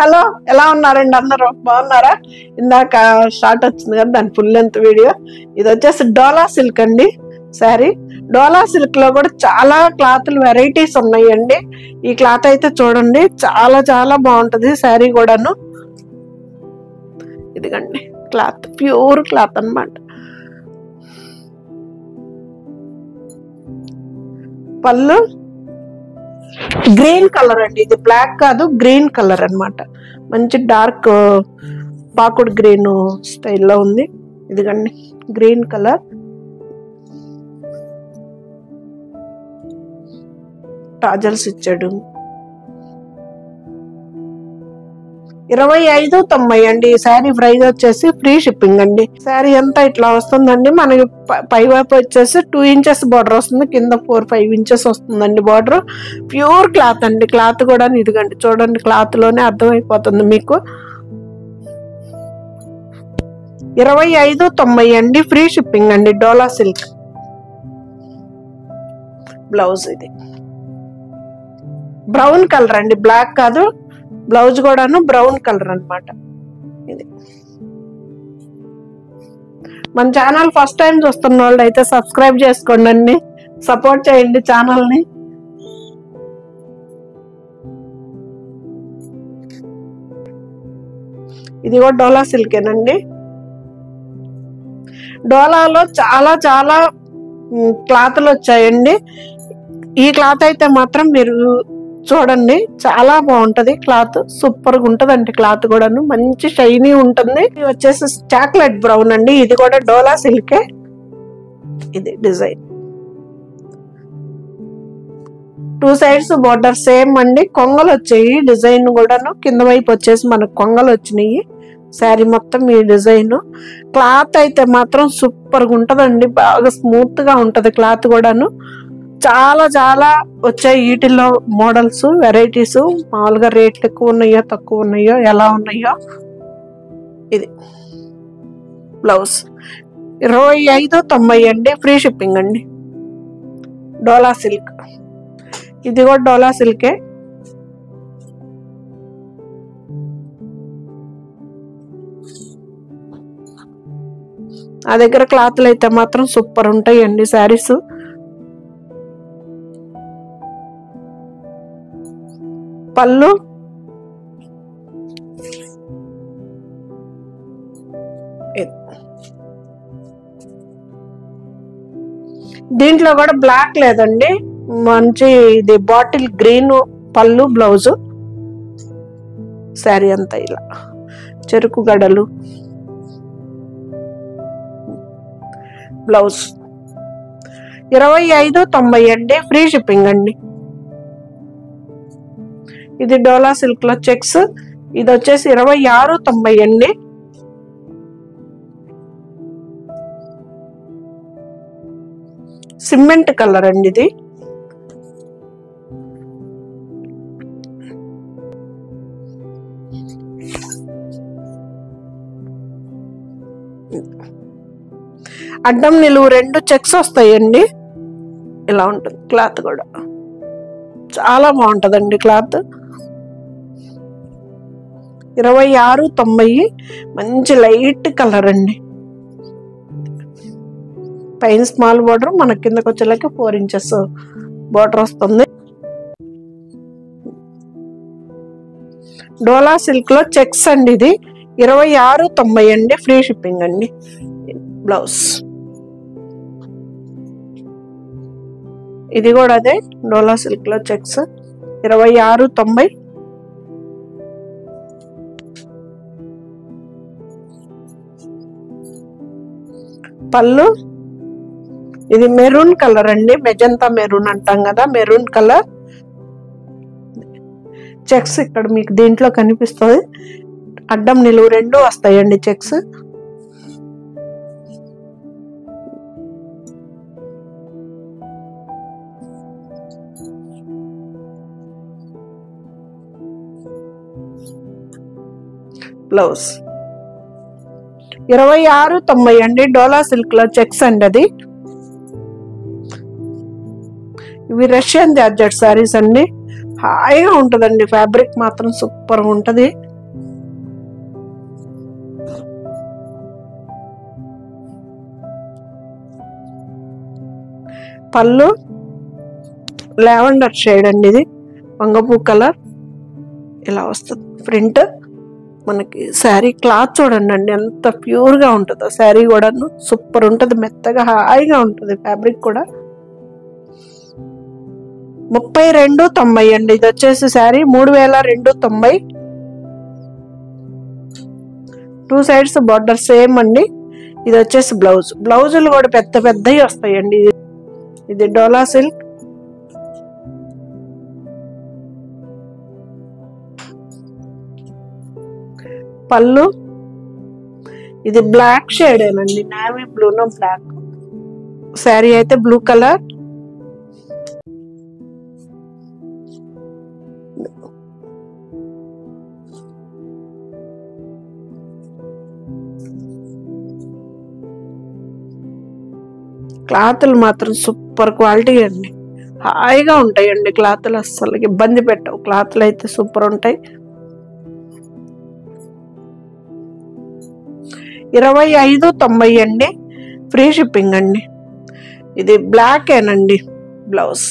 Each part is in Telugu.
హలో, ఎలా ఉన్నారండి? అందరూ బాగున్నారా? ఇందాక షార్ట్ వచ్చింది కదా, దాని ఫుల్ లెంత్ వీడియో. ఇది వచ్చేసి డోలా సిల్క్ అండి శారీ. డోలా సిల్క్ లో కూడా చాలా క్లాత్లు వెరైటీస్ ఉన్నాయండి. ఈ క్లాత్ అయితే చూడండి, చాలా చాలా బాగుంటది శారీ కూడాను. ఇదిగండి క్లాత్, ప్యూర్ క్లాత్ అన్నమాట. పళ్ళు గ్రీన్ కలర్ అండి, ఇది బ్లాక్ కాదు, గ్రీన్ కలర్ అన్నమాట. మంచి డార్క్ పాకుడు గ్రీన్ స్టైల్లో ఉంది. ఇదిగండి గ్రీన్ కలర్, టాజల్స్ ఇచ్చాడు. 2590 అండి. ఈ శారీ ప్రైస్ వచ్చేసి ఫ్రీ షిప్పింగ్ అండి. శారీ అంతా ఇట్లా వస్తుందండి. మనకి పై వైపు వచ్చేసి 2 ఇంచెస్ బార్డర్ వస్తుంది, కింద 4-5 ఇంచెస్ వస్తుందండి బార్డర్. ప్యూర్ క్లాత్ అండి. క్లాత్ కూడా ఇదిగండి చూడండి, క్లాత్ లోనే అర్థమైపోతుంది మీకు. 2590 అండి, ఫ్రీ షిప్పింగ్ అండి. డోలా సిల్క్. బ్లౌజ్ ఇది బ్రౌన్ కలర్ అండి, బ్లాక్ కాదు. బ్లౌజ్ కూడాను బ్రౌన్ కలర్ అన్నమాట. ఇది మన ఛానల్ ఫస్ట్ టైం చూస్తున్న వాళ్ళు అయితే సబ్స్క్రైబ్ చేసుకోండి అండి, సపోర్ట్ చేయండి ఛానల్ని. ఇది కూడా డోలా సిల్కేనండి. డోలాలో చాలా చాలా క్లాత్లు వచ్చాయండి. ఈ క్లాత్ అయితే మాత్రం మీరు చూడండి, చాలా బాగుంటది క్లాత్. సూపర్ గా ఉంటదండి క్లాత్ కూడాను, మంచి షైనీ ఉంటుంది. ఇది వచ్చేసి చాక్లెట్ బ్రౌన్ అండి. ఇది కూడా డోలా సిల్కే. ఇది డిజైన్ 2 సైడ్స్ బోర్డర్ సేమ్ అండి. కొంగలు వచ్చాయి, డిజైన్ కూడాను కింద వైపు వచ్చేసి మనకు కొంగలు వచ్చినాయి. శారీ మొత్తం ఈ డిజైన్. క్లాత్ అయితే మాత్రం సూపర్ గా ఉంటదండి, బాగా స్మూత్ గా ఉంటది క్లాత్ కూడాను. చాలా చాలా వచ్చాయి వీటిల్లో మోడల్స్, వెరైటీస్. మామూలుగా రేట్లు ఎక్కువ ఉన్నాయో తక్కువ ఉన్నాయో ఎలా ఉన్నాయో. ఇది బ్లౌజ్ 2590 అండి, ఫ్రీ షిప్పింగ్ అండి. డోలా సిల్క్. ఇది కూడా డోలా సిల్కే. ఆ దగ్గర క్లాత్లు అయితే మాత్రం సూపర్ ఉంటాయండి శారీస్. పళ్ళు దీంట్లో కూడా బ్లాక్ లేదండి, మంచి ఇది బాటిల్ గ్రీన్ పళ్ళు, బ్లౌజ్. శారీ అంతా ఇలా చెరుకు గడలు, బ్లౌజ్. 2590 అండి, ఫ్రీ షిప్పింగ్ అండి. ఇది డోలా సిల్క్ లో చెక్స్. ఇది వచ్చేసి 2690 అండి. సిమెంట్ కలర్ అండి ఇది. అడ్డం నిలువు 2 చెక్స్ వస్తాయండి. ఇలా ఉంటుంది క్లాత్ కూడా, చాలా బాగుంటదండి క్లాత్. 2690, మంచి లైట్ కలర్ అండి. పైన స్మాల్ బార్డర్, మన కిందకి వచ్చేలాకి 4 ఇంచెస్ బార్డర్ వస్తుంది. డోలా సిల్క్ లో చెక్స్ అండి. ఇది 2690 అండి, ఫ్రీ షిప్పింగ్ అండి. బ్లౌజ్. ఇది కూడా అదే డోలా సిల్క్ లో చెక్స్, 2690. పళ్ళు ఇది మెరూన్ కలర్ అండి, మెజంతా మెరూన్ అంటాం కదా, మెరూన్ కలర్. చెక్స్ ఇక్కడ మీకు దీంట్లో కనిపిస్తుంది. అడ్డం నిలువు 2 వస్తాయండి చెక్స్. బ్లౌజ్ 2690 అండి. డోలా సిల్క్ లో చెక్స్ అండి అది. ఇవి రష్యన్ జార్జెట్ సారీస్ అండి. హాయిగా ఉంటదండి, ఫ్యాబ్రిక్ మాత్రం సూపర్ గా ఉంటది. పళ్ళు లావెండర్ షేడ్ అండి, ఇది వంగపూ కలర్ ఇలా వస్తుంది ప్రింట్. మనకి శారీ క్లాత్ చూడండి అండి ఎంత ప్యూర్గా ఉంటుందో. శారీ కూడాను సూపర్ ఉంటుంది, మెత్తగా హాయిగా ఉంటుంది. ఫ్యాబ్రిక్ కూడా 3290 అండి. ఇది వచ్చేసి శారీ 3290. 2 సైడ్స్ బార్డర్ సేమ్ అండి. ఇది వచ్చేసి బ్లౌజ్. బ్లౌజులు కూడా పెద్ద పెద్దవి వస్తాయండి. ఇది డోలా సిల్క్. పళ్ళు ఇది బ్లాక్ షేడ్ ఏనండి, నేవీ బ్లూనో బ్లాక్. శారీ అయితే బ్లూ కలర్. క్లాతులు మాత్రం సూపర్ క్వాలిటీ అండి, హాయిగా ఉంటాయండి క్లాతులు, అస్సలు ఇబ్బంది పెట్టవు. క్లాతులు అయితే సూపర్ ఉంటాయి. 2590 అండి, ఫ్రీ షిప్పింగ్ అండి. ఇది బ్లాక్ ఏనండి బ్లౌజ్.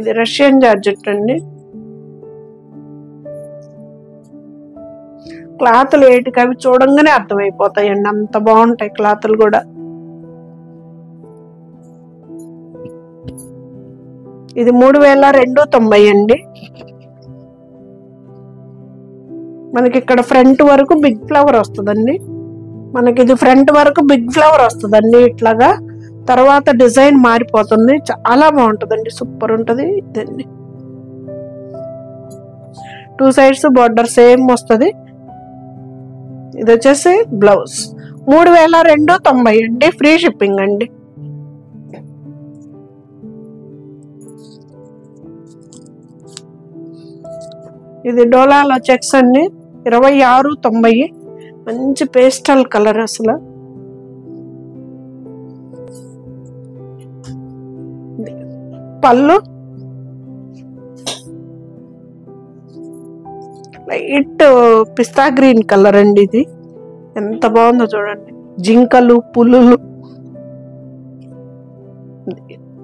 ఇది రష్యన్ జార్జెట్ అండి. క్లాతులు ఏటికి అవి చూడంగానే అర్థమైపోతాయండి, అంత బాగుంటాయి క్లాతులు కూడా. ఇది 3290 అండి. మనకి ఇక్కడ ఫ్రంట్ వరకు బిగ్ ఫ్లవర్ వస్తుందండి. మనకి ఇది ఫ్రంట్ వరకు బిగ్ ఫ్లవర్ వస్తుందండి ఇట్లాగా. తర్వాత డిజైన్ మారిపోతుంది, చాలా బాగుంటుందండి, సూపర్ ఉంటుంది. ఇదండి 2 సైడ్స్ బార్డర్ సేమ్ వస్తుంది. ఇది వచ్చేసి బ్లౌజ్. 3290 అండి, ఫ్రీ షిప్పింగ్ అండి. ఇది డోలాలో చెక్స్ అండి, 2690. మంచి పేస్టల్ కలర్ అసలు. పళ్ళు లైట్ పిస్తా గ్రీన్ కలర్ అండి, ఇది ఎంత బాగుందో చూడండి. జింకలు పులులు.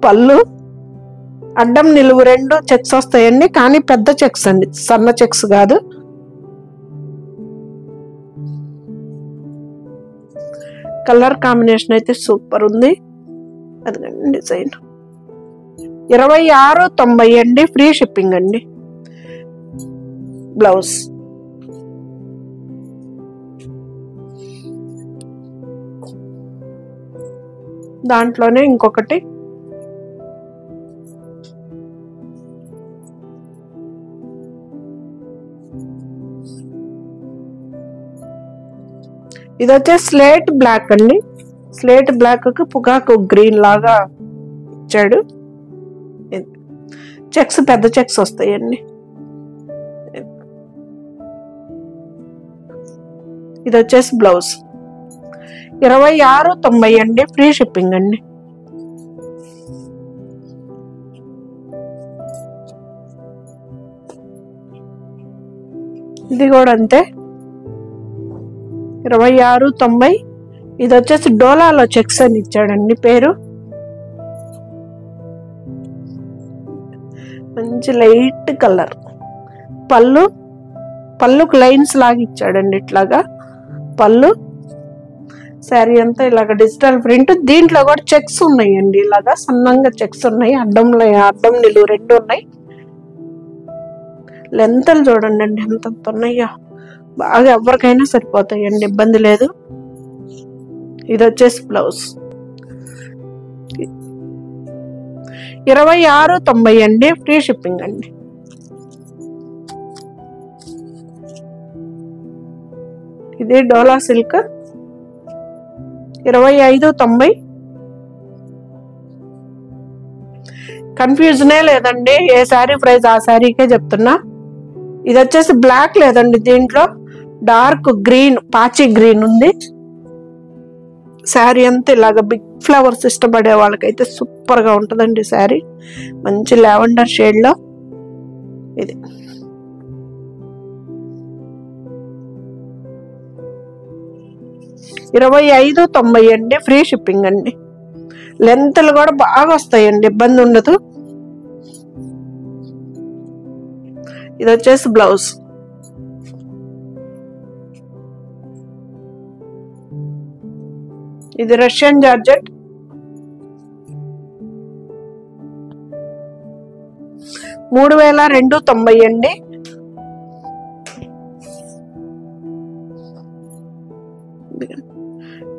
పళ్ళు అడ్డం నిలువు 2 చెక్స్ వస్తాయండి, కానీ పెద్ద చెక్స్ అండి, సన్న చెక్స్ కాదు. కలర్ కాంబినేషన్ అయితే సూపర్ ఉంది. అదిగండి డిజైన్. 2690 అండి, ఫ్రీ షిప్పింగ్ అండి. బ్లౌజ్. దాంట్లోనే ఇంకొకటి ఇది వచ్చే స్లేట్ బ్లాక్ అండి. స్లేట్ బ్లాక్ కి పొగాకు గ్రీన్ లాగా ఇచ్చాడు. చెక్స్ పెద్ద చెక్స్ వస్తాయండి. ఇది వచ్చేసి బ్లౌజ్. 2690 అండి, ఫ్రీ షిప్పింగ్ అండి. ఇది కూడా అంతే, 2690. ఇది వచ్చేసి డోలాలో చెక్స్ అని ఇచ్చాడండి పేరు. మంచి లైట్ కలర్. పళ్ళుకు లైన్స్ లాగా ఇచ్చాడండి ఇట్లాగా పళ్ళు. శారీ అంతా ఇలాగ డిజిటల్ ప్రింట్. దీంట్లో కూడా చెక్స్ ఉన్నాయండి, ఇలాగా సన్నంగా చెక్స్ ఉన్నాయి. అడ్డం నిలువు 2 ఉన్నాయి. లెంతలు చూడండి అండి ఎంత ఉన్నాయో, బాగా ఎవరికైనా సరిపోతాయండి, ఇబ్బంది లేదు. ఇది వచ్చేసి బ్లౌజ్. 2690 అండి, ఫ్రీ షిప్పింగ్ అండి. ఇది డోలా సిల్క్. 2590. కన్ఫ్యూజనే లేదండి, ఏ శారీ ప్రైస్ ఆ శారీకే చెప్తున్నా. ఇది వచ్చేసి బ్లాక్ లేదండి, దీంట్లో డార్క్ గ్రీన్, పాచి గ్రీన్ ఉంది. శారీ అంతా ఇలాగ బిగ్ ఫ్లవర్స్ ఇష్టపడే వాళ్ళకైతే సూపర్ గా ఉంటుందండి శారీ. మంచి లావెండర్ షేడ్ లో. ఇది 25.90 అండి, ఫ్రీ షిప్పింగ్ అండి. లెంత్లు కూడా బాగా వస్తాయండి, ఇబ్బంది ఉండదు. ఇది వచ్చేసి బ్లౌజ్. ఇది రష్యన్ జార్జెట్. 3,290 అండి.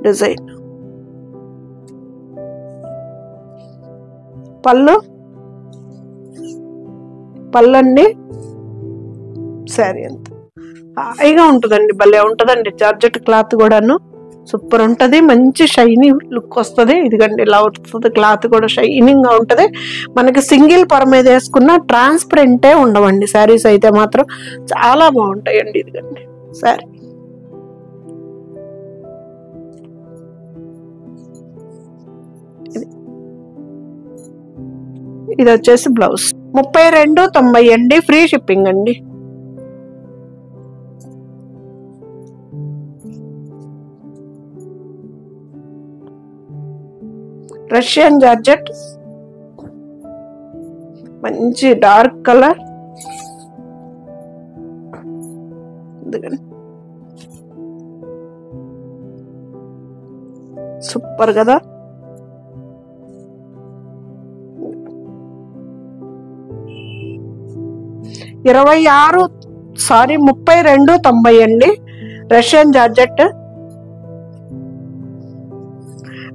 డిజైన్. పళ్ళు అండి. శారీ అంత హాయిగా ఉంటుందండి, భలే ఉంటుందండి. జార్జెట్ క్లాత్ కూడాను సూపర్ ఉంటుంది, మంచి షైనీ లుక్ వస్తుంది. ఇదిగండి ఇలా వస్తుంది, క్లాత్ కూడా షైనింగ్ గా ఉంటుంది. మనకి సింగిల్ పొర మీద వేసుకున్న ట్రాన్స్పరెంటే ఉండవండి శారీస్ అయితే మాత్రం చాలా బాగుంటాయండి. ఇదిగండి శారీ. ఇది వచ్చేసి బ్లౌజ్. 32.90 అండి, ఫ్రీ షిప్పింగ్ అండి. రష్యన్ జార్జెట్, మంచి డార్క్ కలర్. సూపర్ కదా. ఇరవై 32.90 అండి, రష్యన్ జార్జెట్.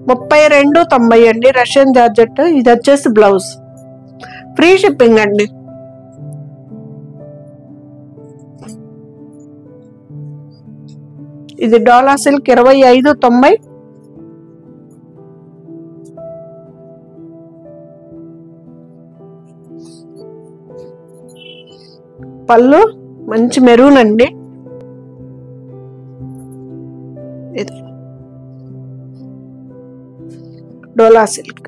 32.90 అండి, రష్యన్ జార్జెట్. ఇది వచ్చేసి బ్లౌజ్, ఫ్రీ షిప్పింగ్ అండి. ఇది డోలా సిల్క్. 25.90. పళ్ళు మంచి మెరూన్ అండి. ఇది డోలా సిల్క్.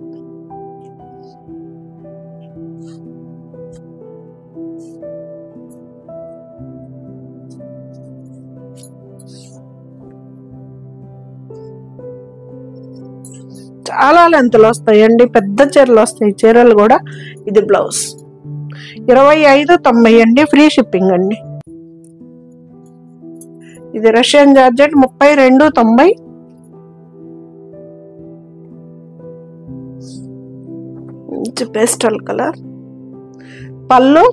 చాలా లెంత్లు వస్తాయండి, పెద్ద చీరలు వస్తాయి చీరలు కూడా. ఇది బ్లౌజ్. 25.90 అండి, ఫ్రీ షిప్పింగ్ అండి. ఇది రష్యన్ జార్జెట్. 32.90. మంచి పేస్టల్ కలర్. పళ్ళు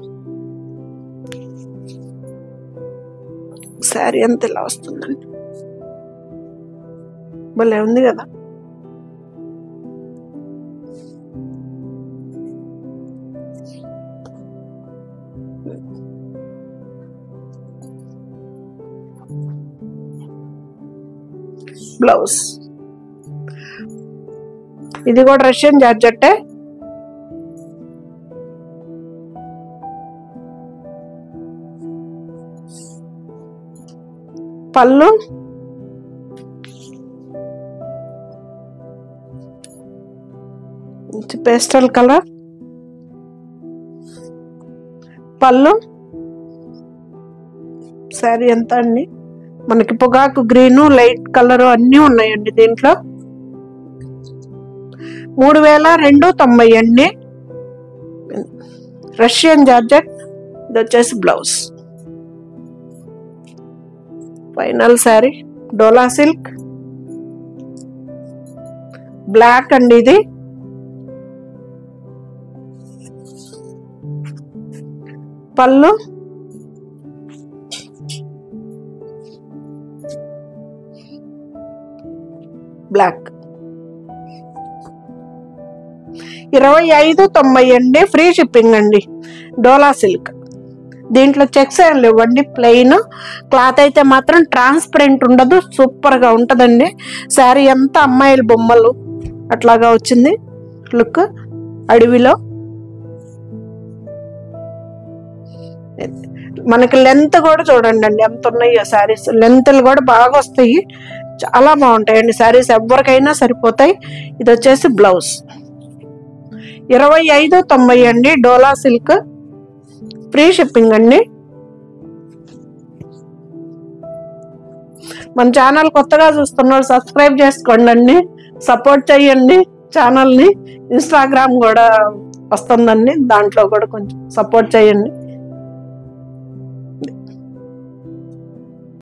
శారీ అంతా ఇలా వస్తుందండి, భలే ఉంది కదా. బ్లౌజ్. ఇది కూడా రష్యన్ జార్జెట్టే. పళ్ళు పేస్టల్ కలర్. పళ్ళు శారీ ఎంత అండి, మనకి పొగాకు గ్రీను, లైట్ కలర్ అన్నీ ఉన్నాయండి దీంట్లో. 3,290 అండి, రష్యన్ జార్జెట్. ఇది వచ్చేసి బ్లౌజ్. ఫైనల్ శారీ డోలా సిల్క్, బ్లాక్ అండి. ఇది పళ్ళు బ్లాక్. 25.90 అండి, ఫ్రీ షిప్పింగ్ అండి. డోలా సిల్క్. దీంట్లో చెక్స్ ఏం లేవండి, ప్లెయిన్ క్లాత్ అయితే మాత్రం ట్రాన్స్పరెంట్ ఉండదు, సూపర్ గా ఉంటదండి. శారీ అంతా అమ్మాయిల బొమ్మలు అట్లాగా వచ్చింది లుక్. అడవిలో మనకి లెంత్ కూడా చూడండి అండి ఎంత ఉన్నాయో శారీస్. లెంత్లు కూడా బాగా వస్తాయి, చాలా బాగుంటాయండి శారీస్, ఎవరికైనా సరిపోతాయి. ఇది వచ్చేసి బ్లౌజ్. 25.90 అండి, డోలా సిల్క్, ఫ్రీ షిప్పింగ్ అండి. మన ఛానల్ కొత్తగా చూస్తున్నారు, సబ్స్క్రైబ్ చేసుకోండి, సపోర్ట్ చేయండి ఛానల్ని. ఇన్స్టాగ్రామ్ కూడా వస్తుందండి, దాంట్లో కూడా కొంచెం సపోర్ట్ చేయండి.